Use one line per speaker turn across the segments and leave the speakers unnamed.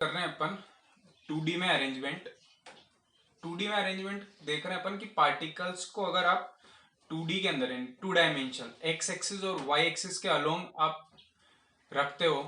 कर रहे हैं अपन 2D में अरेंजमेंट। 2D में अरेंजमेंट देख रहे हैं अपन कि पार्टिकल्स को अगर आप 2D के अंदर 2 डायमेंशनल एक्स एक्सिस और वाई एक्सिस के अलोंग आप रखते हो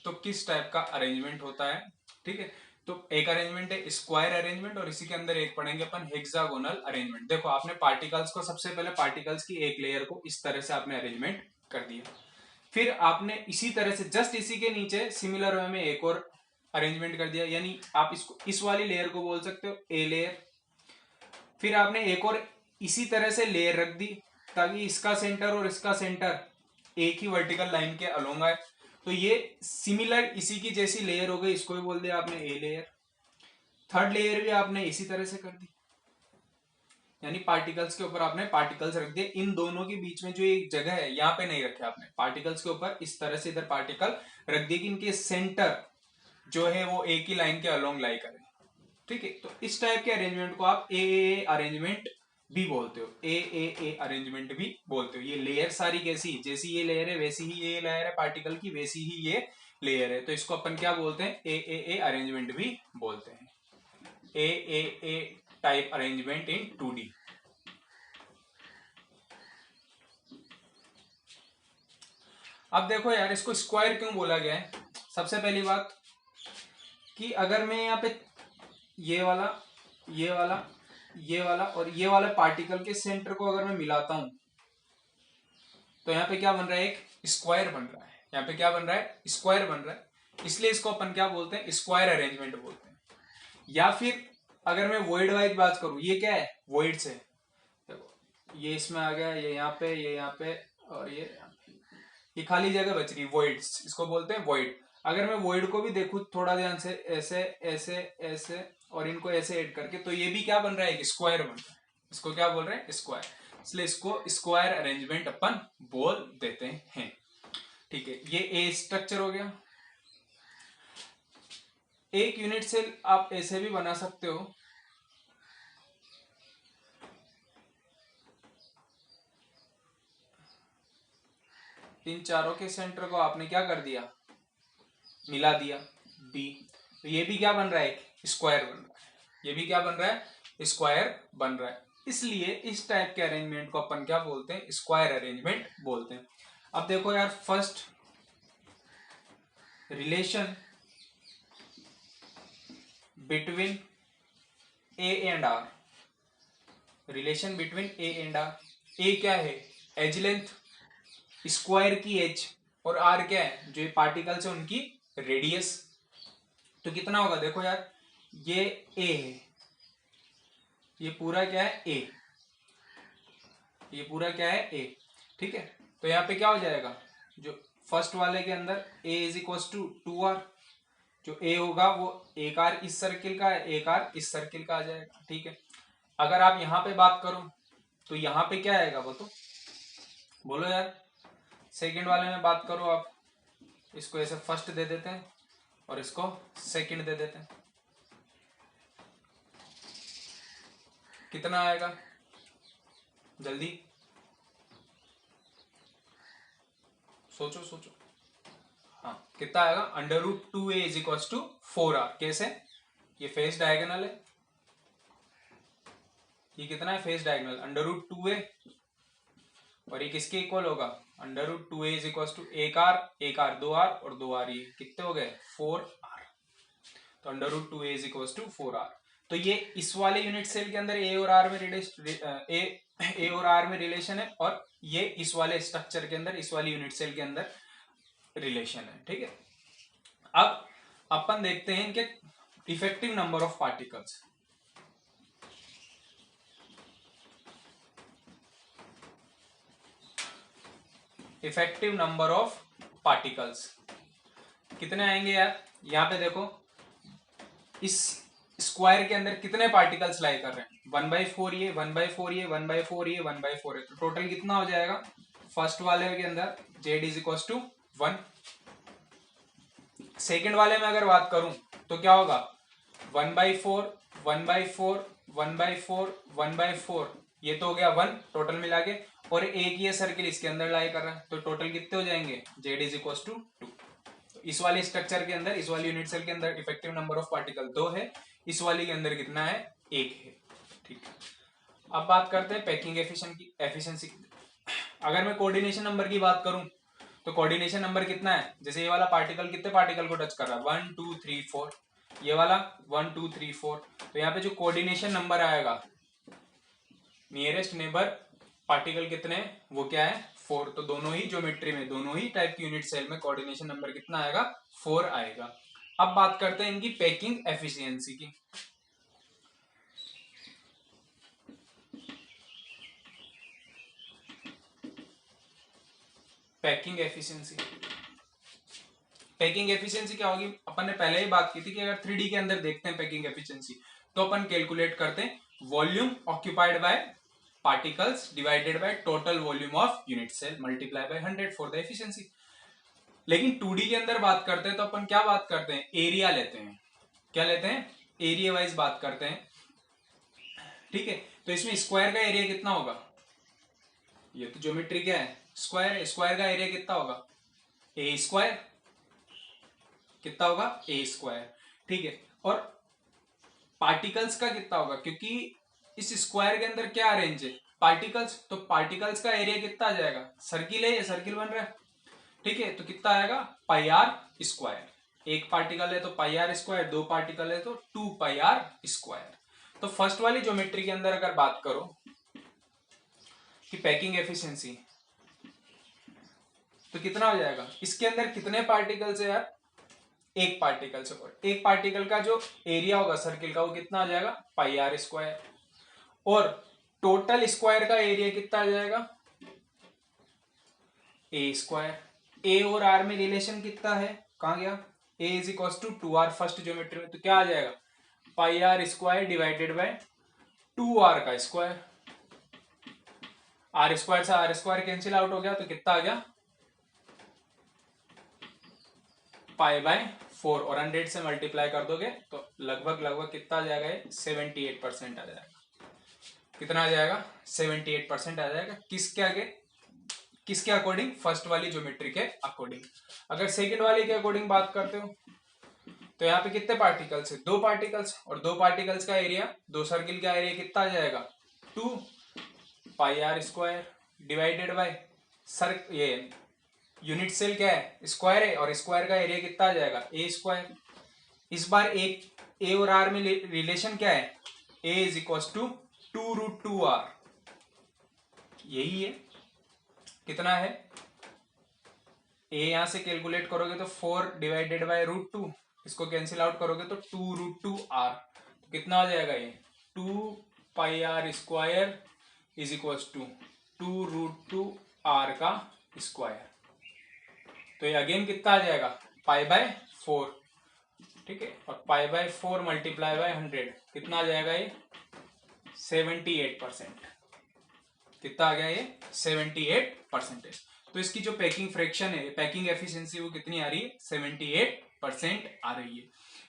तो किस टाइप का अरेंजमेंट होता है। ठीक है, तो एक अरेंजमेंट है स्क्वायर अरेंजमेंट और इसी के अंदर एक पढ़ेंगे अपन हेक्सागोनल अरेंजमेंट। देखो आपने पार्टिकल्स को सबसे पहले पार्टिकल्स की एक लेयर को इस तरह से आपने अरेंजमेंट कर दिया, फिर आपने इसी तरह से जस्ट इसी के नीचे सिमिलर वे में एक और अरेंजमेंट कर दिया, यानी आप इसको इस वाली लेयर को बोल सकते हो ए लेयर। फिर आपने एक और इसी तरह से लेयर रख दी ताकि इसका सेंटर और इसका सेंटर एक ही वर्टिकल लाइन के अलोंग आए, तो ये सिमिलर इसी की जैसी लेयर हो गई, इसको भी बोल दिया आपने ए लेयर। थर्ड लेयर भी आपने इसी तरह से कर दी, यानी पार्टिकल्स के ऊपर आपने पार्टिकल्स रख दिए। इन दोनों के बीच में जो एक जगह है यहाँ पे नहीं रखे आपने, पार्टिकल्स के ऊपर इस तरह से इधर पार्टिकल रख दिए कि इनके सेंटर जो है वो एक ही लाइन के अलोंग लाई करें। ठीक है, तो इस टाइप के अरेंजमेंट को आप ए अरेंजमेंट भी बोलते हो, ए अरेंजमेंट भी बोलते हो। ये लेयर सारी कैसी, जैसी ये लेयर है वैसी ही ये लेयर है पार्टिकल की, वैसी ही ये लेयर है, तो इसको अपन क्या बोलते हैं, ए अरेंजमेंट भी बोलते हैं। ए टाइप अरेंजमेंट इन 2D। अब देखो यार, इसको स्क्वायर क्यों बोला गया है। सबसे पहली बात कि अगर मैं यहाँ पे ये वाला ये वाला ये वाला और ये वाला पार्टिकल के सेंटर को अगर मैं मिलाता हूं तो यहाँ पे क्या बन रहा है, एक स्क्वायर बन रहा है। यहाँ पे क्या बन रहा है, स्क्वायर बन रहा है, इसलिए इसको अपन क्या बोलते हैं, स्क्वायर अरेंजमेंट बोलते हैं। या फिर अगर मैं वॉइड वाइज बात करूं, ये क्या है, वॉइड से देखो ये इसमें आ गया, ये यहाँ पे, ये यहाँ पे और ये खाली जगह बच रही, वॉइड्स, इसको बोलते हैं वॉइड। अगर मैं वॉइड को भी देखूं थोड़ा ध्यान से, ऐसे ऐसे ऐसे और इनको ऐसे ऐड करके, तो ये भी क्या बन रहा है, एक स्क्वायर बन रहा है। इसको क्या बोल रहे हैं, स्क्वायर, इसलिए इसको स्क्वायर अरेंजमेंट अपन बोल देते हैं। ठीक है, ये ए स्ट्रक्चर हो गया। एक यूनिट सेल आप ऐसे भी बना सकते हो, इन चारों के सेंटर को आपने क्या कर दिया, मिला दिया बी, तो ये भी क्या बन रहा है, स्क्वायर बन रहा है। ये भी क्या बन रहा है, स्क्वायर बन रहा है। इसलिए इस टाइप के अरेंजमेंट को अपन क्या बोलते हैं, स्क्वायर अरेंजमेंट बोलते हैं। अब देखो यार, first relation between A and R, relation between A and R. A क्या है, एज लेंथ, स्क्वायर की एज, और आर क्या है, जो पार्टिकल्स है उनकी रेडियस। तो कितना होगा, देखो यार, ये ए है, ये पूरा क्या है ए, ये पूरा क्या है ए। ठीक है, तो यहाँ पे क्या हो जाएगा, जो फर्स्ट वाले के अंदर ए इज इक्वल टू 2r, जो ए होगा वो एक आर इस सर्किल का है, एक आर इस सर्किल का आ जाएगा। ठीक है, अगर आप यहाँ पे बात करो तो यहाँ पे क्या आएगा वो, तो बोलो यार। सेकंड वाले में बात करो आप, इसको ऐसे फर्स्ट दे देते हैं और इसको सेकंड दे देते हैं, कितना आएगा, जल्दी सोचो सोचो। हाँ, कितना आएगा, √2a is equal to 4r। कैसे, ये फेस डायगोनल है, ये कितना है, फेस डायगोनल, √2a, और ये किसके इक्वल होगा, √2a इज इक्वल टू एक आर 2r और 2r, ये कितने हो गए, 4r। तो √2a is equal to 4r। तो ये इस वाले यूनिट सेल के अंदर ए और आर में रिलेशन है, और ये इस वाले स्ट्रक्चर के अंदर, इस वाले यूनिट सेल के अंदर रिलेशन है। ठीक है, अब अपन देखते हैं इनके effective number of particles. Effective number of particles कितने आएंगे यार, यहां पे देखो, इस स्क्वायर के अंदर कितने पार्टिकल्स लाई कर रहे हैं, 1/4 ये, 1/4 ये, 1/4 ये, 1/4 है, तो टोटल कितना हो जाएगा, फर्स्ट वाले के अंदर z is equal to 1। Second वाले में अगर बात करूं तो क्या होगा, 1/4 1/4 1/4 1/4, ये तो हो गया 1 टोटल मिला के, और एक ये सर्किल इसके अंदर लाई कर रहा है, तो टोटल कितने हो जाएंगे, z इज इक्वल टू 2। इस वाले स्ट्रक्चर के अंदर, इस वाली यूनिट सेल के अंदर इफेक्टिव नंबर ऑफ पार्टिकल 2 है, इस वाली के अंदर कितना है, 1 है। ठीक है, अब बात करते हैं पैकिंग एफिशिएंसी। अगर मैं कोऑर्डिनेशन नंबर की बात करूं तो कोऑर्डिनेशन नंबर कितना है, जैसे ये वाला पार्टिकल कितने पार्टिकल को टच कर रहा है, 1 2 3 4, ये वाला 1 2 3 4, तो यहाँ पे जो कोऑर्डिनेशन नंबर आएगा नियरेस्ट नेबर पार्टिकल कितने, वो क्या है, 4। तो दोनों ही ज्योमेट्री में, दोनों ही टाइप की यूनिट सेल में कोऑर्डिनेशन नंबर कितना आएगा, 4 आएगा। अब बात करते हैं इनकी पैकिंग एफिशिएंसी की। पैकिंग एफिशिएंसी, पैकिंग एफिशिएंसी क्या होगी, अपन ने पहले ही बात की थी कि अगर 3D के अंदर देखते हैं पैकिंग एफिशिएंसी, तो अपन कैलकुलेट करते हैं volume occupied by particles divided by total volume of unit cell multiply by 100 for the efficiency. लेकिन 2D के अंदर बात करते हैं तो अपन क्या बात करते हैं, एरिया लेते हैं। क्या लेते हैं, एरिया वाइज बात करते हैं। ठीक है, तो इसमें स्क्वायर का एरिया कितना होगा, ये तो ज्योमेट्री क्या है, स्क्वायर है, स्क्वायर का एरिया कितना होगा, ए स्क्वायर, कितना होगा, ए स्क्वायर। ठीक है, और पार्टिकल्स का कितना होगा, क्योंकि इस स्क्वायर के अंदर क्या अरेंज है, पार्टिकल्स, तो पार्टिकल्स का एरिया कितना आ जाएगा, सर्किल है, ये सर्किल बन रहा है। ठीक है, तो कितना आएगा, पाई आर स्क्वायर। एक पार्टिकल है तो पाई आर स्क्वायर, दो पार्टिकल है तो 2 पाई आर स्क्वायर। तो फर्स्ट वाली ज्योमेट्री के अंदर अगर बात करो कि पैकिंग एफिशिएंसी, तो कितना हो जाएगा, इसके अंदर कितने पार्टिकल्स है यार, एक पार्टिकल से, और एक पार्टिकल का जो एरिया होगा सर्किल का वो कितना आ जाएगा, पाई आर स्क्वायर। और टोटल स्क्वायर का एरिया कितना आ जाएगा, ए स्क्वायर। ए और आर में रिलेशन कितना है, कहां गया, A is equal to 2r first geometry में, तो क्या आ जाएगा, pi R square divided by 2r का स्क्वायर। आर स्क्वायर से आर स्क्वायर कैंसिल आउट हो गया, तो कितना आ गया, पाई बाय 4, और 100 से मल्टीप्लाई कर दोगे तो लगभग लगभग कितना आ जाएगा, 78% आ जाएगा। कितना आ जाएगा, 78% आ जाएगा। किसके आगे, किसके अकॉर्डिंग, फर्स्ट वाली ज्योमेट्री के अकॉर्डिंग। अगर सेकंड वाली के अकॉर्डिंग बात करते हो तो यहाँ पे कितने पार्टिकल्स है, दो पार्टिकल्स, और दो पार्टिकल्स का एरिया, दो सर्किल का एरिया कितना आ जाएगा, 2 pi R square divided by sir, ये यूनिट सेल क्या है, स्क्वायर है, और स्क्वायर का एरिया कितना आ जाएगा, ए स्क्वायर। इस बार एक ए और आर में रिलेशन क्या है, ए इज इक्वल टू 2√2r, यही है। कितना है, ए यहां से कैलकुलेट करोगे तो 4 डिवाइडेड बाय √2, इसको कैंसिल आउट करोगे तो 2√2r, तो कितना आ जाएगा, ये 2 pi R square is equal to 2√2r का स्क्वायर। तो ये अगेन कितना आ जाएगा, पाई बाय 4। ठीक है, और पाई बाय 4 मल्टीप्लाई बाय 100 कितना आ जाएगा, ये 78%। कितना आ गया, ये 78%। तो इसकी जो पैकिंग फ्रैक्शन है, पैकिंग एफिशिएंसी, वो कितनी आ रही है, 78% आ रही है।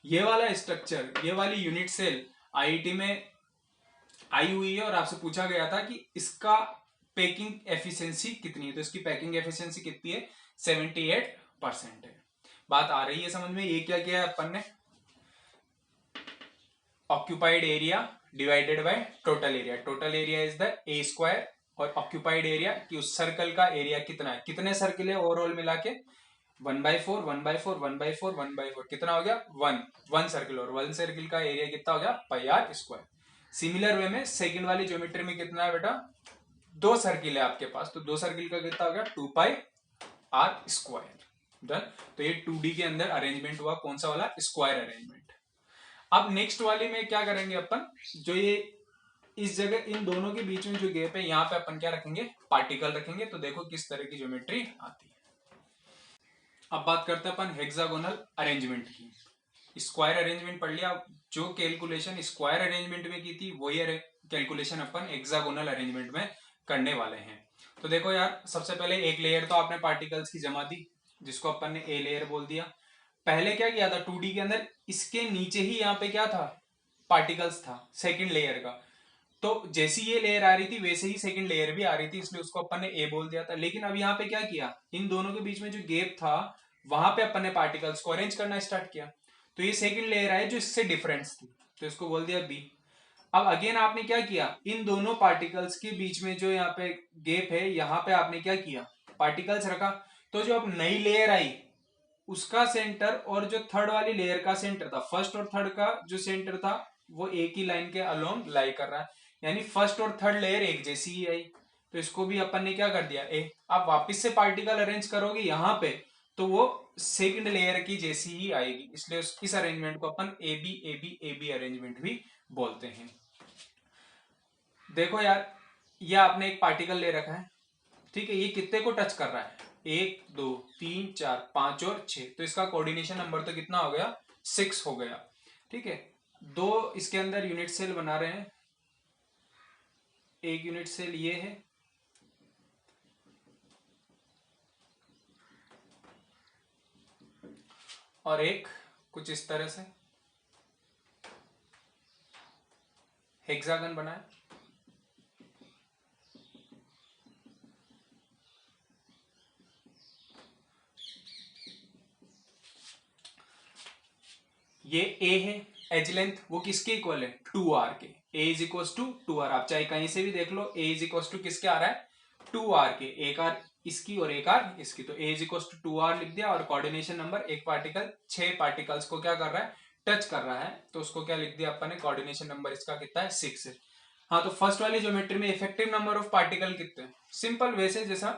ये वाला स्ट्रक्चर, ये वाली यूनिट सेल आईआईटी में आई हुई है और आपसे पूछा गया था कि इसका पैकिंग एफिशिएंसी कितनी है, तो इसकी पैकिंग एफिशिएंसी कितनी है, 78% है। बात आ रही है समझ में, ये क्या किया है अपन ने, occupied area divided by total area, total area is the A square, और ऑक्यूपाइड एरिया कि उस सर्कल का एरिया कितना है, कितने सर्कल है ओवरऑल मिला के, 1/4 1/4 1/4 1/4, कितना हो गया, 1 सर्कल, और 1 सर्कल का एरिया कितना हो गया, पाई आर स्क्वायर। सिमिलर वे में सेकंड वाली ज्योमेट्री में कितना है बेटा, 2 सर्किल है आपके पास, तो 2 सर्किल का कितना हो गया, 2 पाई आर स्क्वायर। डन। तो ये 2D के अंदर अरेंजमेंट हुआ, कौन सा वाला, स्क्वायर अरेंजमेंट। अब नेक्स्ट वाले में क्या करेंगे अपन, जो ये इस जगह इन दोनों के बीच में जो गैप है, यहाँ पे अपन क्या रखेंगे, पार्टिकल रखेंगे। तो देखो किस तरह की ज्योमेट्री आती है। अब बात करते हैं अपन हेक्सागोनल अरेंजमेंट की। स्क्वायर अरेंजमेंट पढ़ लिया, जो कैलकुलेशन स्क्वायर अरेंजमेंट में की थी वही कैलकुलेशन अपन हेक्सागोनल अरेंजमेंट में करने वाले हैं। तो देखो यार, सबसे पहले एक लेयर तो आपने पार्टिकल्स की जमा दी, जिसको अपन ने ए लेयर बोल दिया। पहले क्या किया था 2D के अंदर, इसके नीचे ही यहाँ पे क्या था, पार्टिकल्स था सेकंड लेयर का। तो जैसी ये लेयर आ रही थी वैसे ही सेकंड लेयर भी आ रही थी, इसलिए उसको अपन ने ए बोल दिया था। लेकिन अब यहाँ पे क्या किया, इन दोनों के बीच में जो गैप था वहां पे अपन ने पार्टिकल्स को अरेंज करना स्टार्ट किया। तो ये सेकंड लेयर है जो इससे डिफरेंस थी, तो इसको बोल दिया बी। अब अगेन आपने क्या किया, इन दोनों पार्टिकल्स के बीच में जो यहाँ पे गैप है, यहाँ पे आपने क्या किया, पार्टिकल्स रखा। तो जो अब नई लेयर आई उसका सेंटर और जो थर्ड वाली लेयर का सेंटर था, फर्स्ट और थर्ड का जो सेंटर था वो एक ही लाइन के अलोंग लाई कर रहा है, यानी फर्स्ट और थर्ड लेयर एक जैसी ही आई। तो इसको भी अपन ने क्या कर दिया ए। आप वापस से पार्टिकल अरेंज करोगे यहाँ पे तो वो सेकंड लेयर की जैसी ही आएगी, इसलिए इस अरेंजमेंट को अपन A B A B A B arrangement भी बोलते हैं। देखो यार, ये आपने एक पार्टिकल ले रखा है, ठीक है, ये कितने को टच कर रहा है, 1 2 3 4 5 और 6, तो इसका कोऑर्डिनेशन नंबर तो कितना हो गया, 6 हो गया। ठीक है, दो इसके अंदर यूनिट सेल बना रहे हैं, एक यूनिट सेल ये है, और एक कुछ इस तरह से हेक्सागन बना है। ये ए है, एज लेंथ वो किसके इक्वल है, 2r के, a is equal to 2r। आप चाहे कहीं से भी देख लो, a इज इक्वल टू किसके आ रहा है, 2r के, एक आर इसकी और एक आर इसकी, तो a is equal to 2r लिख दिया। और कोऑर्डिनेशन नंबर, एक पार्टिकल 6 पार्टिकल्स को क्या कर रहा है, टच कर रहा है, तो उसको क्या लिख दिया अपन ने, कोऑर्डिनेशन नंबर इसका कितना है, 6 है। हाँ, तो फर्स्ट वाली ज्योमेट्री में इफेक्टिव नंबर ऑफ पार्टिकल कितने, सिंपल वैसे जैसा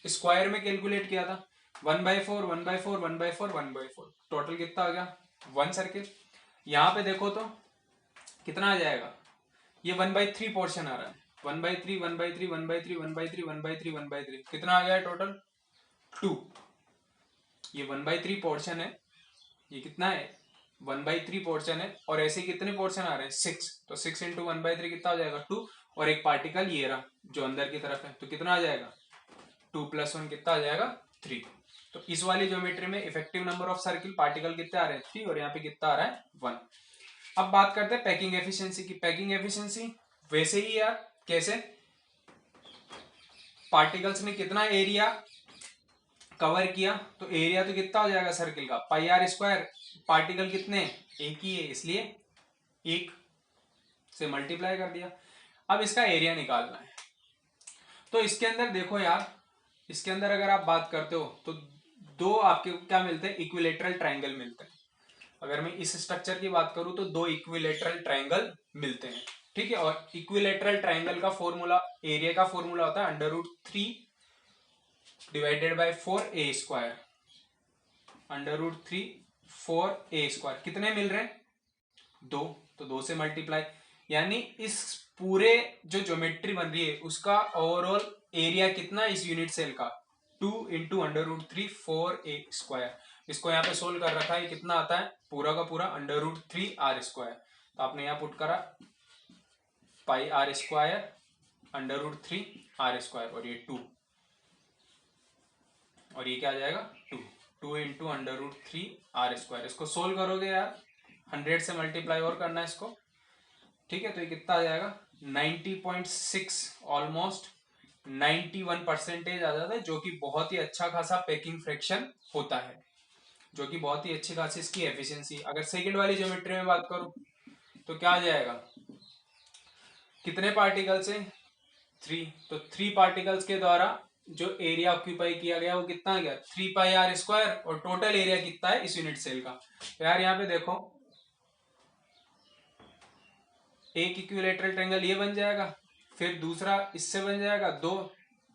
स्क्वायर में कैलकुलेट किया था, 1/4 1/4 1/4 1/4, टोटल कितना आ गया, 1 सर्किल। यहाँ पे देखो तो कितना आ जाएगा, ये 1/3 पोर्शन आ रहा है, 1/3 1/3 1/3 1/3 1/3 1/3, कितना आ गया टोटल 2। ये 1/3 पोर्शन है, ये कितना है 1/3 पोर्शन है, और ऐसे कितने पोर्शन आ रहे हैं 6, तो 6 इंटू 1/3 कितना हो जाएगा 2, और एक पार्टिकल ये रहा जो अंदर की तरफ है, तो कितना आ जाएगा 2 + 1 कितना आ जाएगा 3। तो इस वाली ज्योमेट्री में effective number of circle particle कितने आ रहे हैं 3, और यहाँ पे कितना आ रहा है 1। अब बात करते हैं पैकिंग एफिशिएंसी की। पैकिंग एफिशिएंसी वैसे ही यार, कैसे, पार्टिकल्स ने कितना एरिया कवर किया, तो एरिया तो कितना हो जाएगा सर्किल का, πr²। पार्टिकल कितने, एक ही है, इसलिए एक से मल्टीप्लाई कर दिया। अब इसका एरिया निकालना है, तो इसके अंदर देखो यार, इसके अंदर अगर आप बात करते हो तो दो आपके क्या मिलते हैं, इक्विलेटरल ट्रायंगल मिलते हैं। अगर मैं इस स्ट्रक्चर की बात करूं तो दो इक्विलेटरल ट्रायंगल मिलते हैं, ठीक है। और इक्विलेटरल ट्रायंगल का फॉर्मूला, एरिया का फॉर्मूला होता है √3 डिवाइडेड बाय 4a², √3 4a²। कितने मिल रहे हैं, 2, तो 2 से मल्टीप्लाई, यानी इस पूरे जो ज्योमेट्री बन रही है उसका ओवरऑल एरिया कितना इस यूनिट सेल का, 2 इंटू √3 4a²। इसको यहाँ पे सोल्व कर रखा है, कितना आता है पूरा का पूरा √3r²। तो आपने यहाँ पुट करा πr² √3r², और ये 2, और ये क्या आ जाएगा 2 इंटू √3r²। इसको सोल्व करोगे यार, 100 से मल्टीप्लाई और करना है इसको, ठीक है। तो ये कितना आ जाएगा 90.6, ऑलमोस्ट 91% आ जाता है, जो कि बहुत ही अच्छा खासा पैकिंग फ्रैक्शन होता है, जो कि बहुत ही अच्छी खासी इसकी एफिशिएंसी। अगर सेकंड वाली ज्योमेट्री में बात करूं तो क्या आ जाएगा, कितने पार्टिकल्स है 3, तो 3 पार्टिकल्स के द्वारा जो एरिया ऑक्यूपाई किया गया वो कितना आ गया 3πr², और टोटल एरिया कितना है इस यूनिट सेल का। तो यार यहाँ पे देखो, एक इक्विलेटरल ट्रायंगल ये बन जाएगा, फिर दूसरा इससे बन जाएगा 2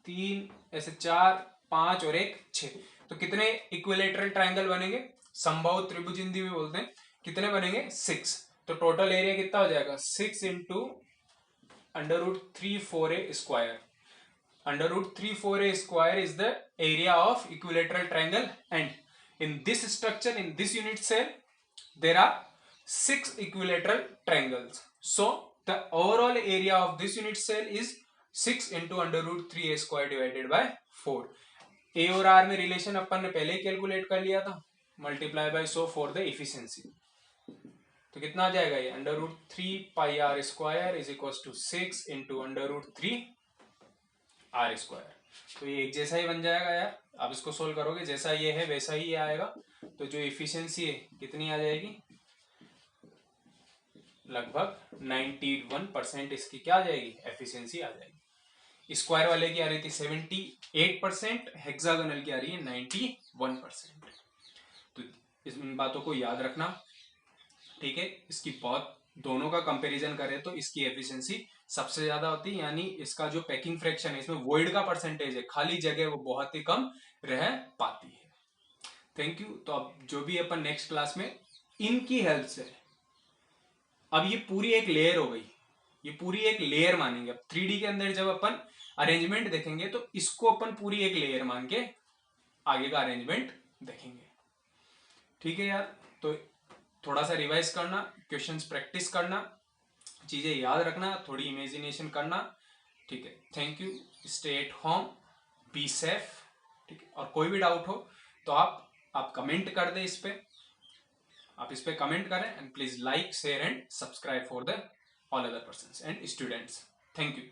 3 ऐसे 4 5 और एक 6, तो कितने इक्विलेटरल ट्रायंगल बनेंगे, समबाहु त्रिभुज हिंदी में बोलते हैं, कितने बनेंगे 6। तो टोटल एरिया कितना हो जाएगा 6 into √3 4a²। √3 4a² is the area of equilateral triangle, and in this structure, in this unit cell, there are 6 equilateral triangles. So the overall area of this unit cell is 6 into √3a² divided by 4। a और r में relation अपन ने पहले ही calculate कर लिया था, multiply by so for the efficiency. तो कितना आ जाएगा ये √3πr² is equal to 6 into √3r²। तो ये एक जैसा ही बन जाएगा यार, आप इसको सोल्व करोगे जैसा ये है वैसा ही ये आएगा, तो जो इफिशियंसी है कितनी आ जाएगी, लगभग 91% इसकी क्या आ जाएगी, एफिशिएंसी आ जाएगी। स्क्वायर वाले की आ रही थी 78%, हेक्सागोनल की आ रही है 91%। तो इन बातों को याद रखना, ठीक है। इसकी बहुत, दोनों का कंपैरिजन करें तो इसकी एफिशिएंसी सबसे ज्यादा होती है, यानी इसका जो पैकिंग फ्रैक्शन है, इसमें वॉइड का परसेंटेज है, खाली जगह वो बहुत ही कम रह पाती है। Thank you. तो अब जो भी अपन नेक्स्ट क्लास में इनकी हेल्प से, अब ये पूरी एक लेयर हो गई, ये पूरी एक लेयर मानेंगे। अब 3D के अंदर जब अपन अरेंजमेंट देखेंगे तो इसको अपन पूरी एक लेयर मान के आगे का अरेंजमेंट देखेंगे, ठीक है यार। तो थोड़ा सा रिवाइज करना, क्वेश्चंस प्रैक्टिस करना, चीजें याद रखना, थोड़ी इमेजिनेशन करना, ठीक है। Thank you. Stay at home, be safe, ठीक है। और कोई भी डाउट हो तो आप कमेंट कर दे इस पे, आप इस पे कमेंट करें, and please like share and subscribe for the all other persons and students. Thank you.